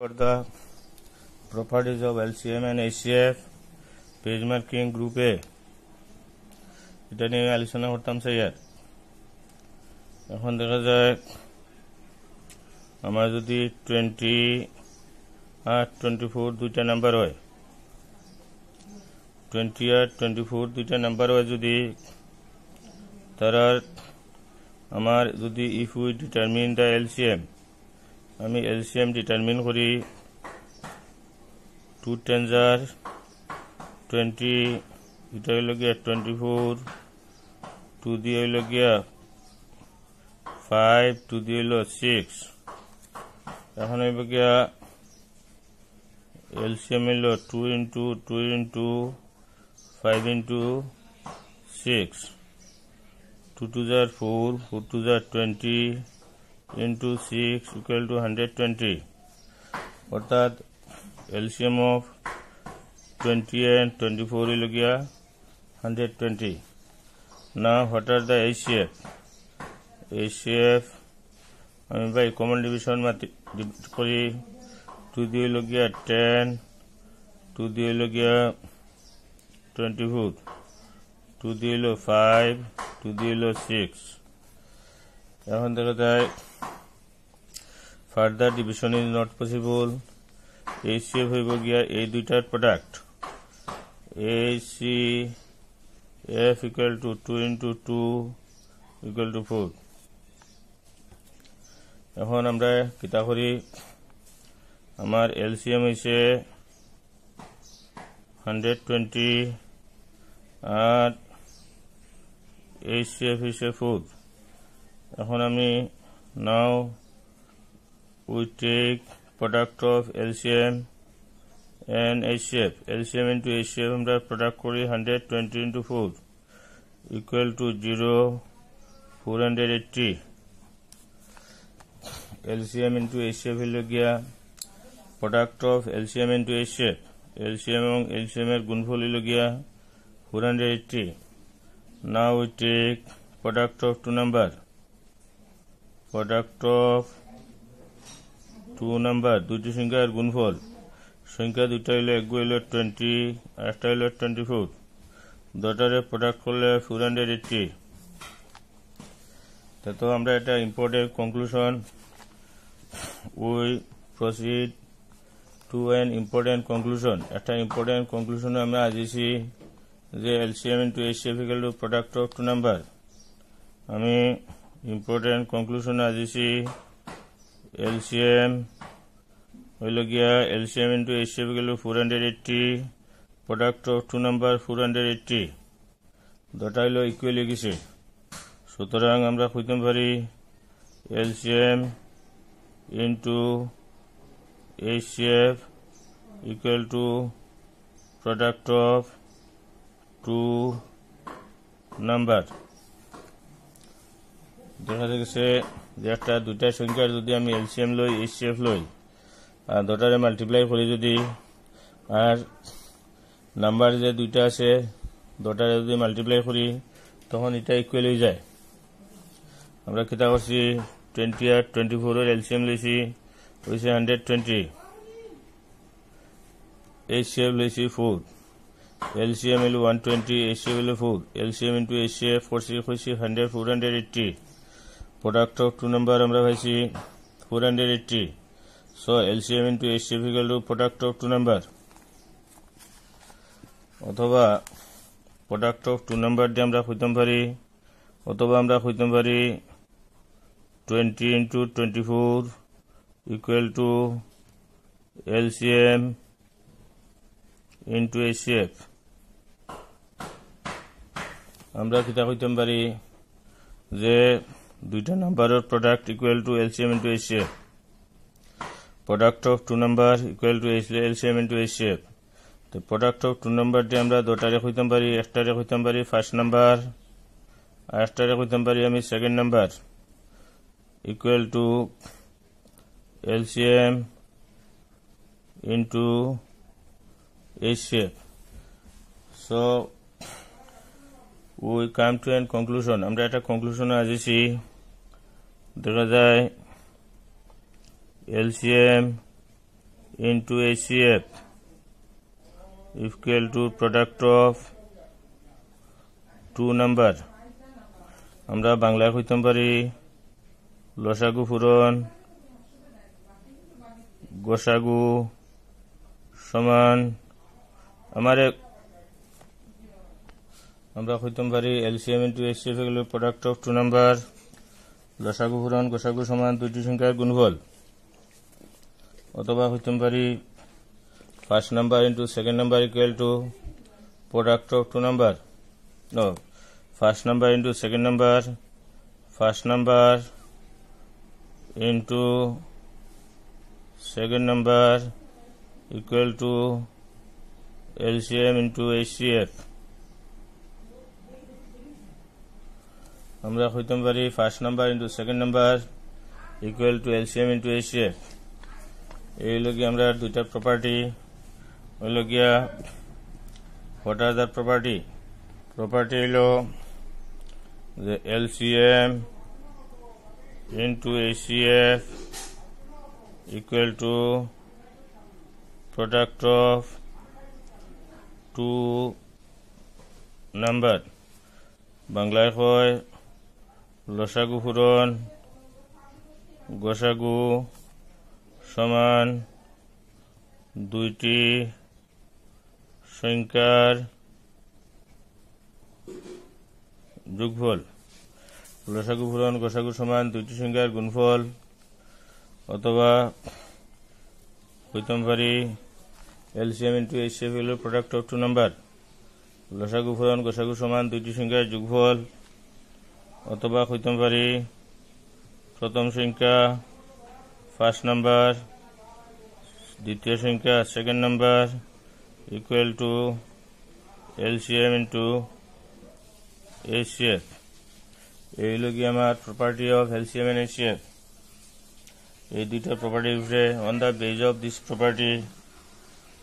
For the properties of LCM and HCF, page marking group A, এটা নিয়ে আলোচনা করতাম স্যার। এখন দেখা যায় আমার যদি 20 আর 24 দুইটা নাম্বার হয়, 20 আর 24 দুইটা নাম্বার হয় যদি তারা আমার যদি if we determine the LCM, আমি LCM ডিটারমিন করি 2 10 আর 20, এটা হইল গিয়া 24, 2 দিয়ে হইল গিয়া 5, 2 দিয়ে হইল 6। এখন হইব গিয়া LCM হইল 2 into 2 into 5 into 6, 2 2 are 4, 4 2 are 20 into 6 equal to 120. অর্থাৎ LCM of 20 and 24 will be 120. Now what are the HCF? HCF আমি by common division করি 2 দিয়ে হলো গিয়া 10, 2 দিয়ে হলো গিয়া 24, 2 দিয়ে হলো 5, 2 দিয়ে হলো 6। এখন দেখা যায় further division is not possible. HCF হইব গিয়া এই দুইটার product, HCF equal to 2 into 2 equal to 4। এখন আমরা কিতা করি, আমার LCM হইছে 120 আর HCF হইছে 4। এখন আমি now we take product of LCM and HCF. LCM into HCF আমরা product করি 120 into 4 equal to 0, 480। LCM into HCF হইল গিয়া product of LCM into HCF, LCM এবং LCM এর গুণফল হইল গিয়া 480। Now we take product of two number, product of two number, দুইটি সংখ্যার গুণফল, সংখ্যা দুইটা হইল এক হইল 20 আর একটা হইল 24, দুটারে প্রোডাক্ট করলে 480। তো আমরা এটা important conclusion, we proceed to an important conclusion. একটা ইম্পর্টেন্ট কনক্লুশনে আমরা আসছি যে LCM into HCF equal to product of two number। আমি ইম্পর্টেন্ট কনক্লুশনে আসছি LCM হইল গিয়া LCM into HCF equal to 480, product of two number 480, দুটা হইল ইকুয়াল হয়ে গেছে। সুতরাং আমরা কইতে পারি LCM into HCF equal to product of two number। দেখা গেছে যে একটা দুইটা সংখ্যার যদি আমি LCM লই, HCF লই আর দুটারে মাল্টিপ্লাই করি যদি, আর নাম্বার যে দুইটা আছে দুটারে যদি মাল্টিপ্লাই করি তখন এটা ইকুয়াল হয়ে যায়। আমরা কিতা করছি 20 আর 24 এর LCM লইছি হইছে 120, HCF লইছি 4, LCM হইল 120, HCF হইল 4, LCM into HCF করছি হইছে 480, product of two number আমরা পাইছি 480। So LCM into HCF equal to product of two number, অথবা product of two number দিয়ে আমরা কইতে পারি, অথবা আমরা কইতে পারি 20 into 24 equal to LCM into HCF। আমরা কিতা কইতে পারি যে দুইটা নাম্বারের product equal to LCM into HCF, product of two number equal to LCM into HCF। তো product of two number দিয়ে আমরা দুটারে কইতে পারি, একটারে কইতে পারি ফার্স্ট নাম্বার আর একটারে কইতে পারি আমি second number, equal to LCM into HCF। So we come to an conclusion, আমরা একটা কনক্লুশনে আসছি। দেখা যায় LCM into HCF equal to product of two number আমরা বাংলায় কইতে পারি লসাগু পূরণ গোসাগু সমান আমরা কইতে পারি LCM into HCF equal to product of two number লসাগু পূরণ গোসাগু সমান দুইটি সংখ্যার গুণফল অথবা কইতে পারি first number into second number equal to product of two number no first number into second number first number into second number equal to LCM into HCF আমরা কইতে পারি first number into second number equal to LCM into HCF এই লগি আমরা দুইটা property হলো গিয়া what are the property হলো the LCM into HCF equal to product of two number বাংলায় কয় লসাগু পূরণ গোসাগু সমান দুইটি সংখ্যার যোগফল লসাগু পূরণ গোসাগু সমান দুইটি সংখ্যার গুণফল অথবা কইতে পারি LCM into HCF হলো প্রোডাক্ট অফ টু নাম্বার লসাগু পূরণ গোসাগু সমান দুইটি সংখ্যার যোগফল অথবা কইতে পারি প্রথম সংখ্যা ফার্স্ট নাম্বার দ্বিতীয় সংখ্যা second number equal two LCM into HCF এই লগি আমার property of LCM and HCF এই দুইটা প্রপার্টির উপরে on the base of this property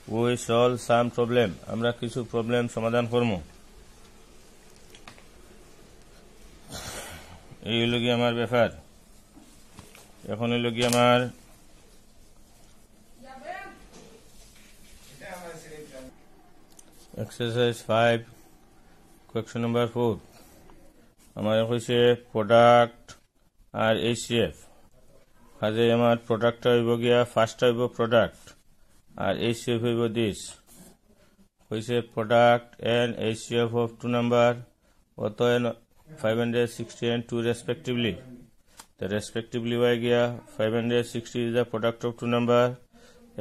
we solve some problem আমরা কিছু প্রবলেম সমাধান করব এই লগি আমার ব্যাপার এখন এই লগি আমার exercise 5 question number 4 हमारे কইছে প্রোডাক্ট আর HCF কাজে আমার প্রোডাক্ট হইব গিয়া ফার্স্ট হইব প্রোডাক্ট আর HCF হইব দিস কইছে product and HCF of two number অত 560 and 2 respectively the respectively হয়ে গিয়া 560 is the product of two number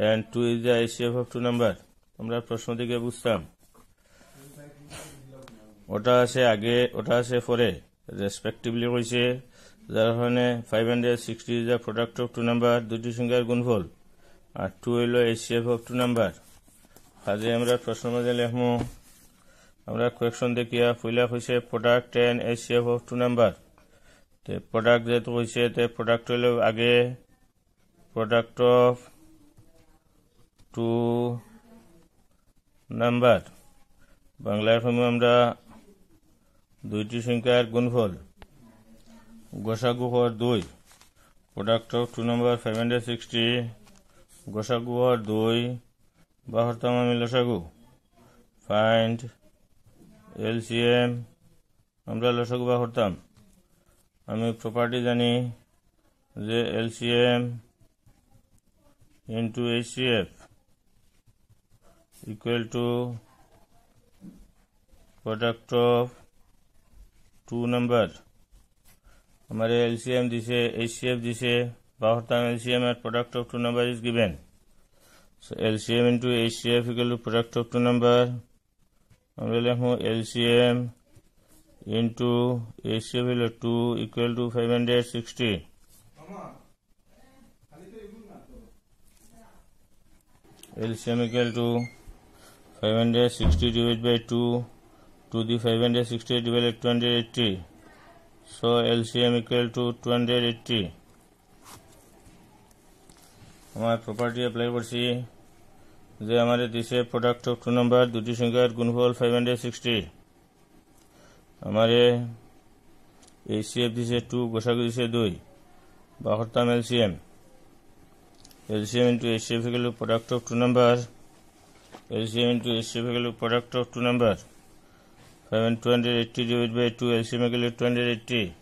and 2 is the HCF of two number আমরা প্রশ্ন থেকে বুঝতাম ওটা আছে আগে ওটা আছে পরে রেসপেক্টিভলি কইছে যার কারণে 560 is the product of two number দুটি সংখ্যার গুণফল আর 2 হলো HCF অফ টু নাম্বার কাজে আমরা প্রশ্ন মধ্যে লিখমু আমরা কোয়েকশন দেখিয়া পয়লা কইছে product and HCF of two number তে প্রোডাক্ট যেহেতু কইছে তে প্রোডাক্ট হলো আগে প্রোডাক্ট অফ টু নাম্বার বাংলায় কইমু আমরা দুইটি সংখ্যার গুণফল গোসাগু হর 2 প্রোডাক্ট অফ টু নাম্বার 560 গোসাগু হর 2 বাহরতাম আমি লসাগু ফাইন্ড LCM আমরা লসাগু বাহরতাম আমি প্রপার্টি জানি যে LCM into HCF equal to product of two number हमारे LCM दिसे HCF दिसे बाहरताम LCM and product of two number is given so LCM into HCF equal to product of two number আমরা লিখবো LCM into HCF হলো 2 equal to 560 LCM equal to 560 divided by 2 to the 560 divided by 280 so LCM equal to 280 हमारे property apply करছি যে আমাদের দিছে product of two number দুটি সংখ্যার গুণফল 560 हमारे HCF दिसे 2 গোসাগু দিছে 2 বাহরতাম LCM LCM into HCF equal to product of two number. LCM into HCF equal to product of two number. 5 and 280 divided by 2. LCM equal to 280.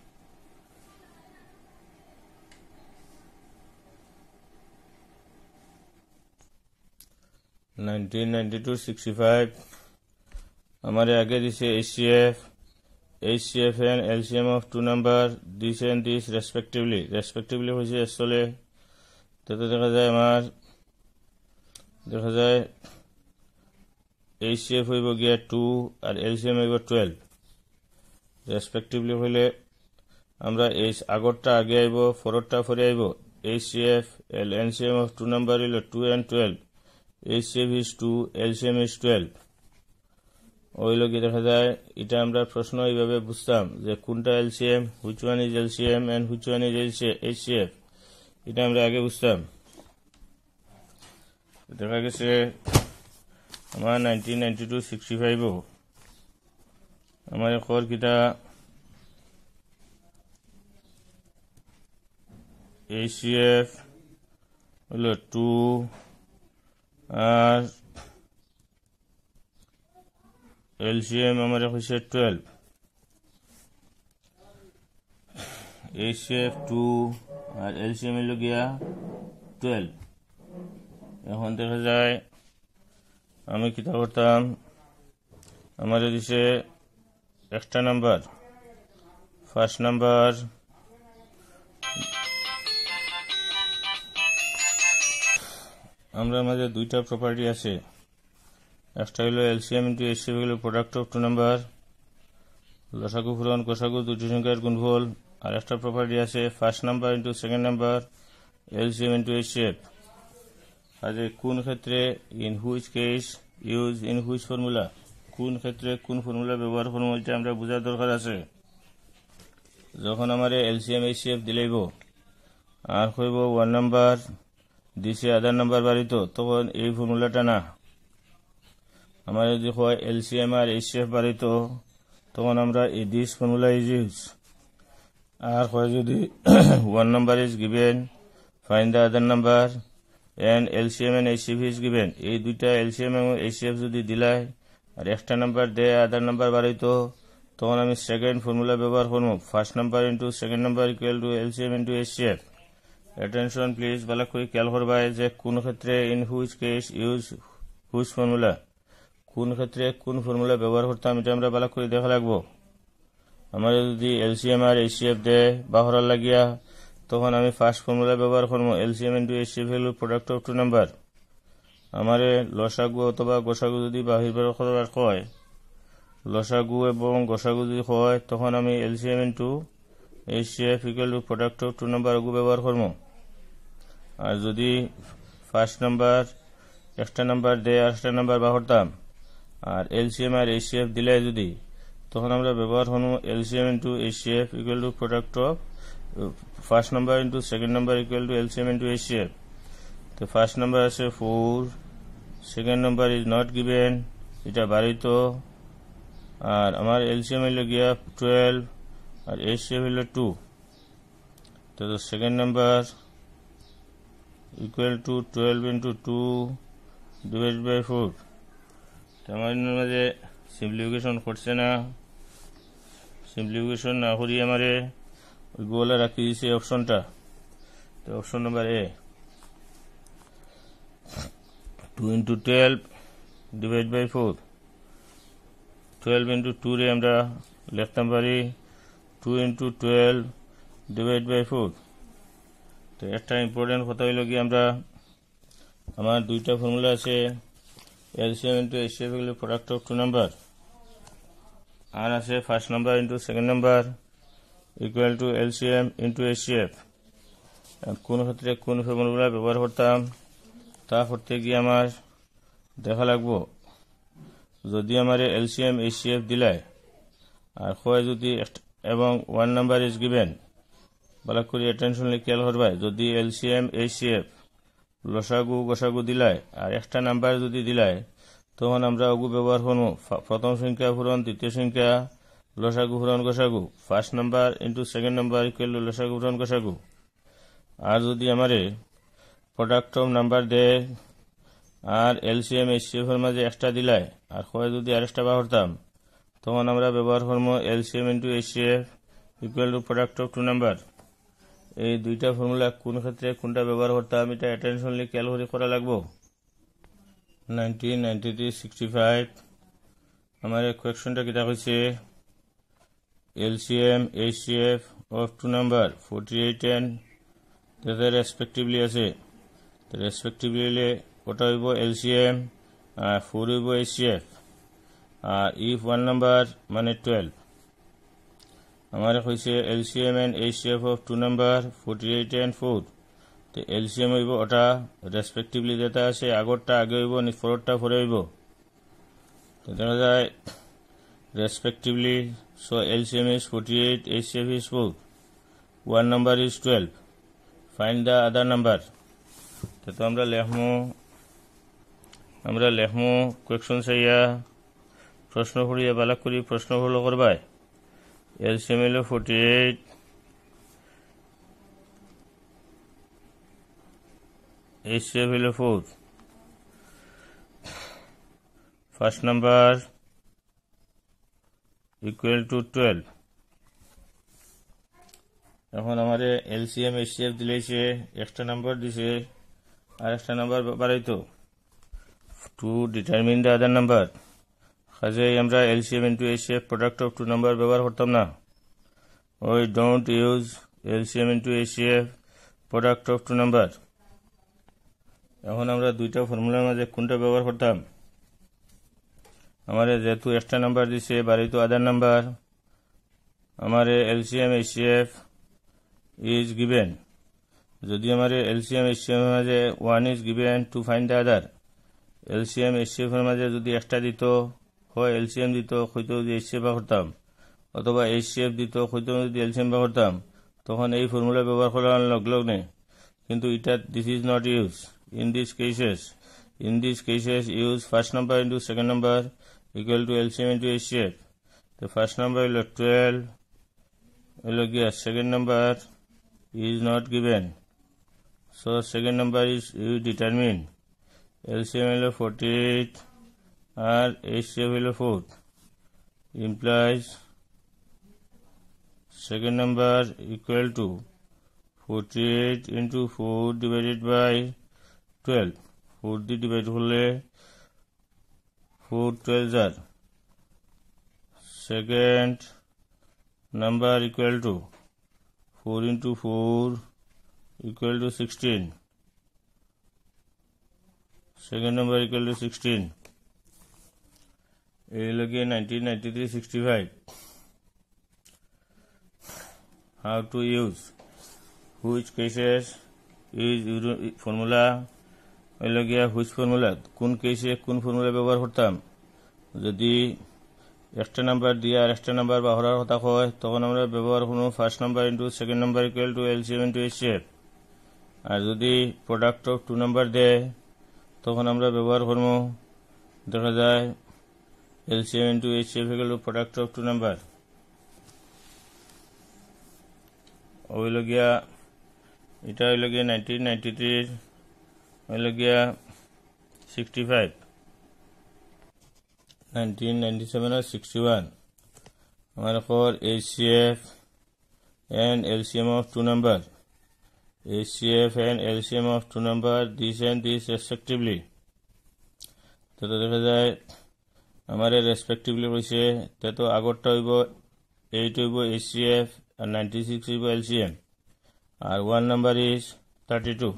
$1992.65 हमारे आगे दिसे HCF and LCM of two number this and this respectively হয়েছে আসলে তাতে দেখা যায় HCF হইব গিয়া 2 আর LCM হইব 12 রেসপেক্টিভলি হইলে আমরা এই আগরটা আগে আইব ফরওয়ার্ডটা পরে আইব HCF LCM of two number হইল 2 and 12 HCF is 2 LCM is 12 ওই লোকে দেখা যায় এটা আমরা প্রশ্ন এইভাবে বুঝতাম যে কোনটা LCM which one is LCM and which one is HCF এটা আমরা আগে বুঝতাম দেখা গেছে আমার 1992-65 আমার খবর কিটা HCF হলো 2 আর LCM हमारे হইছে 12 HCF 2 আর LCM হলো গিয়া 12 এখন দেখা যায় আমি কিটা করতাম আমাদের দিছে একটা নাম্বার ফার্স্ট নাম্বার আমরা আমাদের দুইটা প্রপার্টি আছে একটা হলো LCM into HCF হলো প্রোডাক্ট অফ টু নাম্বার লসাগু পূরণ গসাগু দুটি সংখ্যার গুণফল আর একটা প্রপার্টি আছে first number into second number LCM into HCF আজ কোন ক্ষেত্রে in which case use in which formula কোন ক্ষেত্রে কোন ফর্মুলা ব্যবহার করব এটা আমরা বোঝার দরকার আছে যখন আমারে LCM HCF দিলেইব আর কইব ওয়ান নাম্বার দিছে আদার নাম্বার বাড়িত তখন এই ফর্মুলাটা না हमारे जो LCM और HCF बारी तो हमरा this formula is used और यदि one number is given find the other number and LCM and HCF is given ये दुटा LCM और HCF यदि दिलाय और एक्स्ट्रा नंबर दे अदर नंबर बारी तो हमें सेकंड फॉर्मूला व्यवहार करब first number into second number equal to LCM into HCF attention please बाला कोई খেয়াল করবা যে কোন ক্ষেত্রে in which case use which formula কোন ক্ষেত্রে কোন ফর্মুলা ব্যবহার করতাম এটা আমরা ভালো করে দেখা লাগবো আমাদের যদি LCM আর HCF দে বাহরা লাগিয়া তখন আমি ফার্স্ট ফর্মুলা ব্যবহার করব LCM ইনটু HCF হলো প্রোডাক্ট অফ টু নাম্বার আমারে লসাগু অথবা গসাগু যদি বাহির বের করার হয় লসাগু এবং গসাগু যদি হয় তখন আমি LCM into HCF equal to product of two number গু ব্যবহার করব আর যদি ফার্স্ট নাম্বার এক্সট্রা নাম্বার দে আর এক্সট্রা নাম্বার বাহরতাম আর LCM আর HCF দিলে যদি তখন আমরা ব্যবহার করব LCM into HCF equal to product of first number into second number equal to LCM into HCF তো ফার্স্ট নাম্বার আছে 4 second number is not given এটা বাড়িত আর আমার LCM হলো গিয়া 12 আর HCF হলো 2 তো second number equal to 12 into 2 divided by 4 हमारे माঝে সিম্পলিফিকেশন করছে না সিম্পলিফিকেশন না করি আমারে ওই গোলা রাখি দিয়েছে অপশনটা তো option number A 2 into 12 divided by 4 12 into 2 রে আমরা লিখতাম পারি 2 into 12 divided by 4 তো একটা ইম্পর্টেন্ট কথা হলো কি আমরা আমার দুইটা ফর্মুলা আছে LCM into HCF equal to product of two number আর আছে first number into second number equal two LCM into HCF কোন ক্ষেত্রে কোন ফর্মুলা ব্যবহার করতাম তা করতে গিয়ে আমার দেখা লাগবো যদি আমারে LCM HCF দিলায় আর হয় যদি এবং ওয়ান নাম্বার ইজ গিভেন ভালো করে অ্যাটেনশনলি খেয়াল করবা যদি LCM HCF লসাগু গসাগু দিলায় আর একটা নাম্বার যদি দিলায় তখন আমরা ওগু ব্যবহার করব প্রথম সংখ্যা পূরণ দ্বিতীয় সংখ্যা লসাগু পূরণ গসাগু first number into second number equal to লসাগু পূরণ গসাগু আর যদি আমারে প্রোডাক্ট অফ নাম্বার দে আর এলসিএম এইচসিএফ এর মাঝে একটা দিলাই আর হয় যদি আরেকটা বার করতাম তখন আমরা ব্যবহার করবো LCM into HCF equal to product of two number. এই দুইটা ফর্মুলা কোন ক্ষেত্রে কোনটা ব্যবহার করতাম এটা অ্যাটেনশনলি খেয়াল করে করা লাগবো। 1993-65 আমার কোয়েকশনটা কিটা হয়েছে LCM HCF of two number 48 and তাদের রেসপেক্টিভলি আছে রেসপেক্টিভলি ওটা হইব LCM আর 4 হইব HCF R if one number মানে 12 আমার হয়েছে LCM and HCF of two number 48 and 4 তো LCM হইব ওটা রেসপেক্টিভলি যেটা আছে আগরটা আগে হইব পরেরটা পরে হইব তো দেখা যায় respectively so LCM is 48 HCF is 4 one number is 12 find the other number তো আমরা লেখমু কোয়েকশন চাইয়া প্রশ্ন করিয়া বালাক করি প্রশ্ন হলো করবাই LCM হলো 48 HCF হলো 4 first number equal to 12 এখন আমারে LCM HCF দিলেছে একটা নাম্বার দিছে আর একটা number বাড়াইতো to determine the other number কাজে আমরা LCM into HCF product of two number ব্যবহার করতাম না we don't use LCM into HCF product of two number এখন আমরা দুইটা ফর্মুলার মাঝে কোনটা ব্যবহার করতাম हमारे जेतु एक्स्ट्रा नंबर दिसे बारी तो अदर नंबर हमारे LCM HCF is given यदि हमारे LCM HCF में 1 is given to find the other LCM HCF में यदि एक्स्ट्रा दितो हो LCM दितो হয়তো যদি HCF করতাম অথবা HCF দিতো হয়তো যদি LCM করতাম তখন এই ফর্মুলা ব্যবহার করা লাগলো না কিন্তু এটা this is not used in these cases use first number into second number equal to LCM into HCF. The first number is 12. Second number is not given. So second number is you determine. LCM is 48 and HCF is 4. Implies second number equal to 48 into 4 divided by 12. 4 divided by 4 12 are second number equal to 4 into 4 equal to 16 second number equal to 16 again 1993-65 how to use which cases is formula which formula কোন কেসে কোন formula ব্যবহার করতাম যদি একটা number দিয়ে আর একটা number বাহরার কথা হয় তখন আমরা ব্যবহার করব first number into second number equal two LCM into HCF আর যদি প্রোডাক্ট অফ টু নাম্বার দেয় তখন আমরা ব্যবহার করব দেখা যায় LCM into HCF equal to product of two number ওইলগিয়া এটা হইলগিয়া 1993 65 1997 और 61 हमारे for HCF and LCM of two number HCF and LCM of two number this and this respectively तो देखा जाए हमारे respectively होइसे तो আগরটা হইব 8 হইব HCF और 96 হইব LCM और one number is 32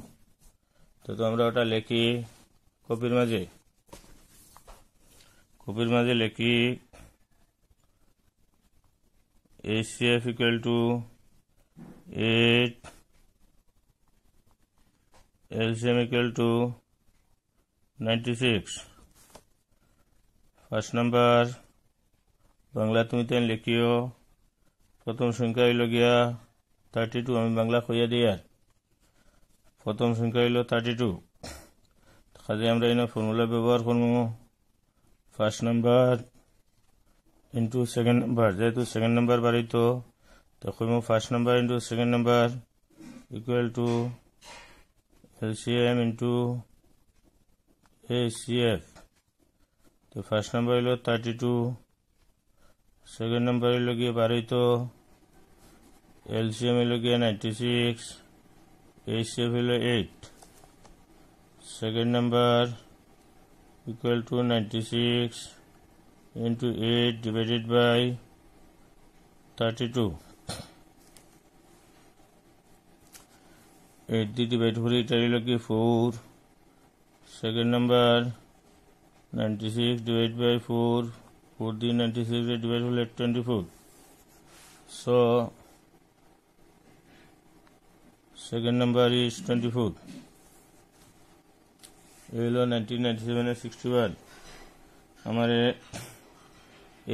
তো আমরা ওটা লিখি কপির মাঝে লিখি HCF equal to 8 LCM equal to 96 first number Bangla তুমি তেন লিখিও প্রথম সংখ্যা হইল গিয়া 32 আমি বাংলা কইয়া দিই আর প্রথম সংখ্যা হইল 32 কাজে আমরা এই ফর্মুলা ব্যবহার করব first number into second number যেহেতু সেকেন্ড নাম্বার বাড়াইতো তো কইব first number into second number equal two LCM into HCF तो फर्स्ट नंबर হলো 32 সেকেন্ড নাম্বার হলো গিয়ে 12 তো LCM হলো গিয়ে 96 HCF হলো 8 second number equal to 96 into 8 divided by 32 8 দিয়ে ডিভাইড করে এটা হলো কি 4 সেকেন্ড নাম্বার 96 divided by 4 4 দিয়ে 96 এর ডিভাইড হলে 24 so second number is 24 ये हलो 1997 এর 61 हमारे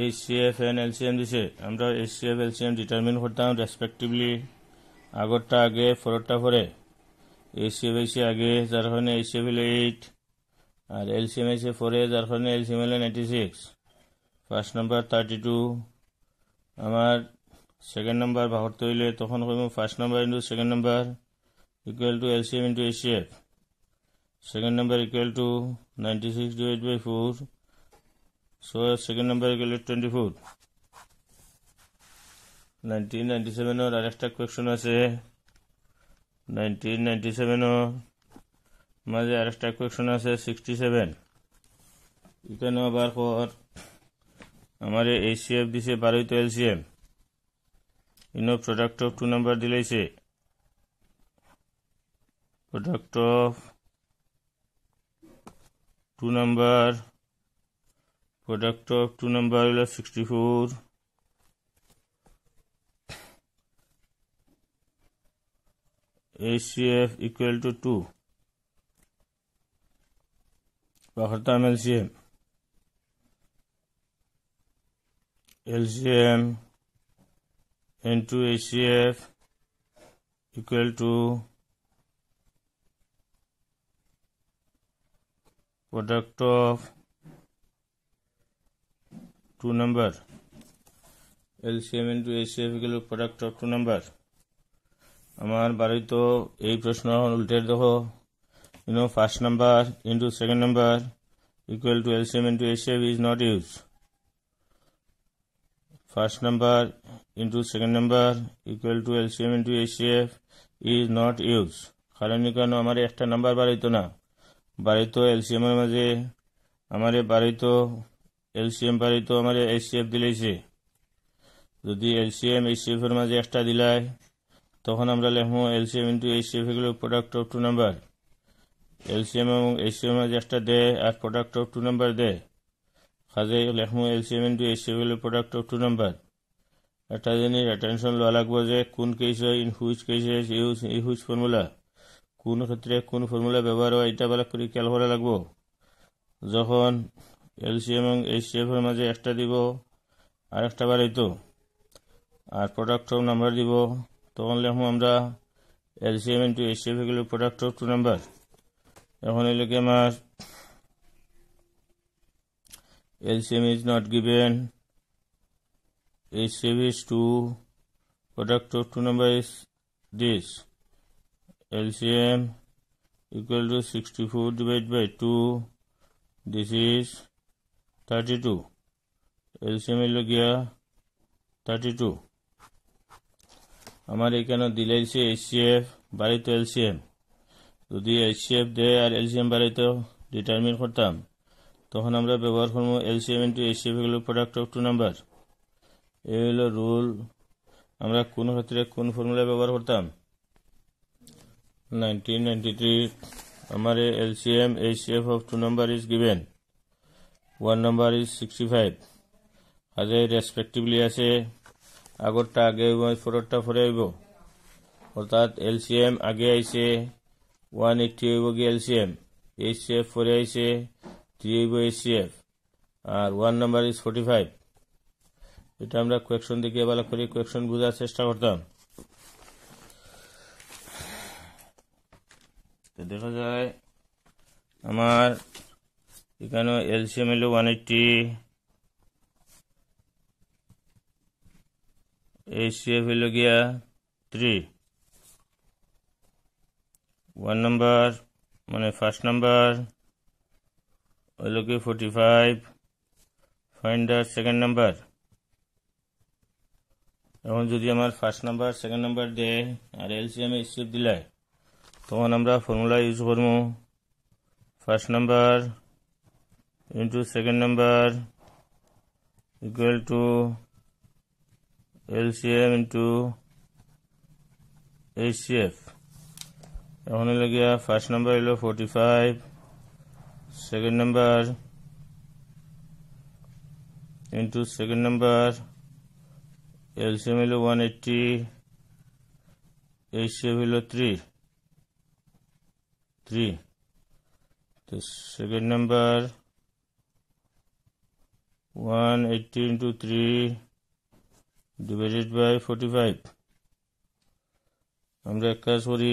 HCF and LCM দিছে আমরা HCF LCM ডিটারমিন করতাম রেসপেক্টিভলি আগরটা আগে পরেরটা পরে HCF এসে আগে যার কারণে HCF হলো 8 আর LCM এসে পরে যার কারণে LCM হলো 96 ফার্স্ট নাম্বার 32 আমার সেকেন্ড নাম্বার ভাগ করতে হইলে তখন কইব first number into second number equal two LCM into HCF second number equal to 96 divided by 4 so second number equal to 24 1997 और আরেকটা কোয়েশ্চন আছে 1997 और মাঝে আরেকটা কোয়েশ্চন আছে 67 এখানে আবার পর আমারে HCF দিছে 12 তো LCM ইনো প্রোডাক্ট অফ টু নাম্বার দিলাইছে প্রোডাক্ট অফ two number product of two number is 64 HCF equal to 2 Bahartam LCM into HCF equal to product of two number LCM into HCF equal to product of two number আমার বাড়ি তো এই প্রশ্ন উল্টে দেখো first number into second number equal to LCM into HCF is not used first number into second number equal to LCM into HCF is not used কারণ কেন আমার একটা নাম্বার বাড়িতো না বাড়িতো LCM এর মাঝে আমারে বাড়িতো LCM বাড়িতো আমারে HCF দিলাইছে যদি LCM HCF এর মাঝে একটা দিলাই তখন আমরা লিখবো LCM into HCF এগুলো product of two number LCM এবং HCF এর মাঝে একটা দে আর প্রোডাক্ট অফ টু নাম্বার দে কাজে লিখবো LCM into HCF এগুলো প্রোডাক্ট অফ টু নাম্বার একটা জিনিস অ্যাটেনশন লওয়া লাগবে যে কোন কেসে ইন হুইচ কেসে ইউজ হুইচ ফর্মুলা কোন ক্ষেত্রে কোন ফর্মুলা ব্যবহার হয় এটা ভালো করে খেয়াল করা লাগবে যখন LCM এবং HCF এর মাঝে একটা দিব আর একটা বাড়াইতো আর প্রোডাক্ট অফ নাম্বার দিব তখন লিখবো আমরা LCM into HCF এগুলো প্রোডাক্ট অফ টু নাম্বার এখন এই লিখে আমার LCM is not given HCF is 2 product of two number is this LCM equal to 64 divided by 2 this is 32 LCM হলো গিয়া 32 আমার এখানে দিলাইছে HCF বাড়িতো LCM যদি HCF দে আর LCM বাড়িতো ডিটারমিন করতাম তখন আমরা ব্যবহার করব LCM into HCF হলো প্রোডাক্ট অফ টু নাম্বার এই হলো রুল আমরা কোন ক্ষেত্রে কোন ফর্মুলা ব্যবহার করতাম 1993 हमारे LCM HCF of two number is given one number is 65 আজে রেসপেক্টিভলি আছে আগরটা আগে হইব পরেরটা পরে হইব অর্থাৎ LCM আগে আইছে 180 হইব কি LCM HCF পরে আইছে 3 হইব HCF R one number is 45 এটা আমরা কোয়েকশন দেখে ভালো করে কোয়েকশন বোঝার চেষ্টা করতাম তো দেখা যায় আমার এখানে LCM হলো 180 HCF হলো গিয়া 3 1 নাম্বার মানে ফার্স্ট নাম্বার হলো কি 45 ফাইন্ড দ্য সেকেন্ড নাম্বার এখন যদি আমার ফার্স্ট নাম্বার সেকেন্ড নাম্বার দেয় আর এলসিএম এইচসিএফ দিলে তখন আমরা ফর্মুলা ইউজ করব first number into second number equal two LCM into HCF এখন হলো গিয়া ফার্স্ট নাম্বার হলো 45 second number into second number LCM হলো 180 এইচসিএফ হলো 3 তো second number 180 into 3 divided by 45 আমরা এক কাজ করি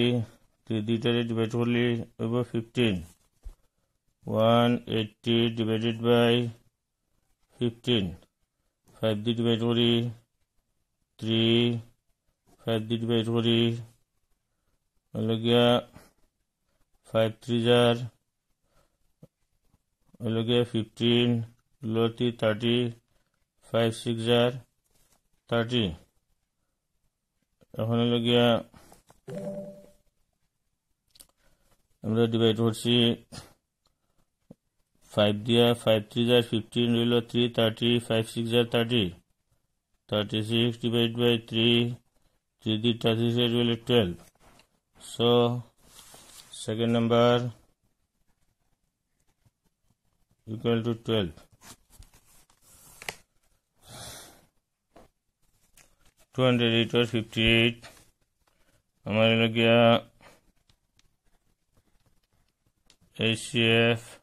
দুইটারে ডিভাইড করলে হইব 15 180 divided by 15 5 দিয়ে ডিভাইড করি 3 5 দিয়ে ডিভাইড করি হলো গিয়া 5 3 jar হলো গিয়া 15 লোটি 30 5 6 jar 30 এখন হলো গিয়া আমরা ডিভাইড করছি 5 দিয়া 5 3 jar 15 হলো 3 30 5 6 jar 30 36 divided by 3 3 di 36 হলো 12 so second number equal to 12 208 or 58 हमारे लग गया HCF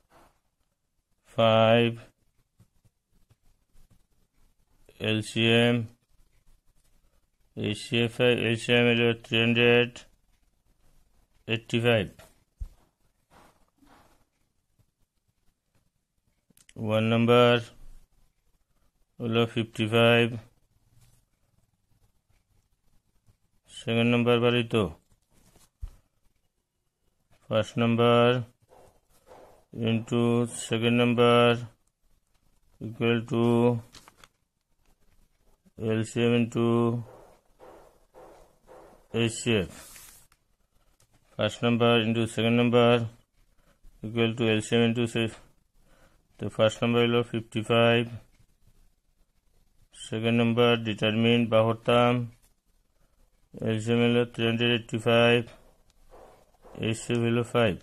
5 LCM HCF 5 LCM 385 one number 55 second number barito first number into second number equal to LCM into HCF first number into second number equal to LCM into the first number is 55 second number determine bahortam LCM is 385 HCF is 5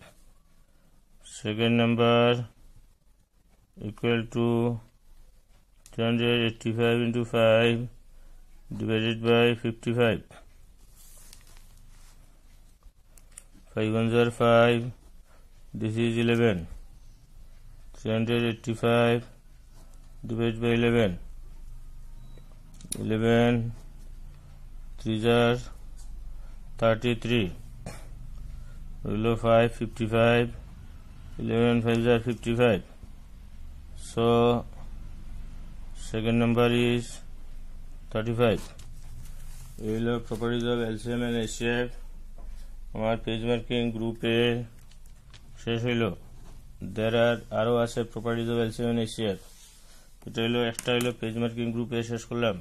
second number equal to 385 into 5 divided by 55 5 ones are 5 this is 11 385 divided by 11 11 3s are 33 below 5 55 11 5s are 55 so second number is 35 below properties of LCM and HCF हमारे page marking group A शेष হইলো there are আরো আছে properties of LCM and HCF এটা হলো একটা হলো page marking গ্রুপে শেষ করলাম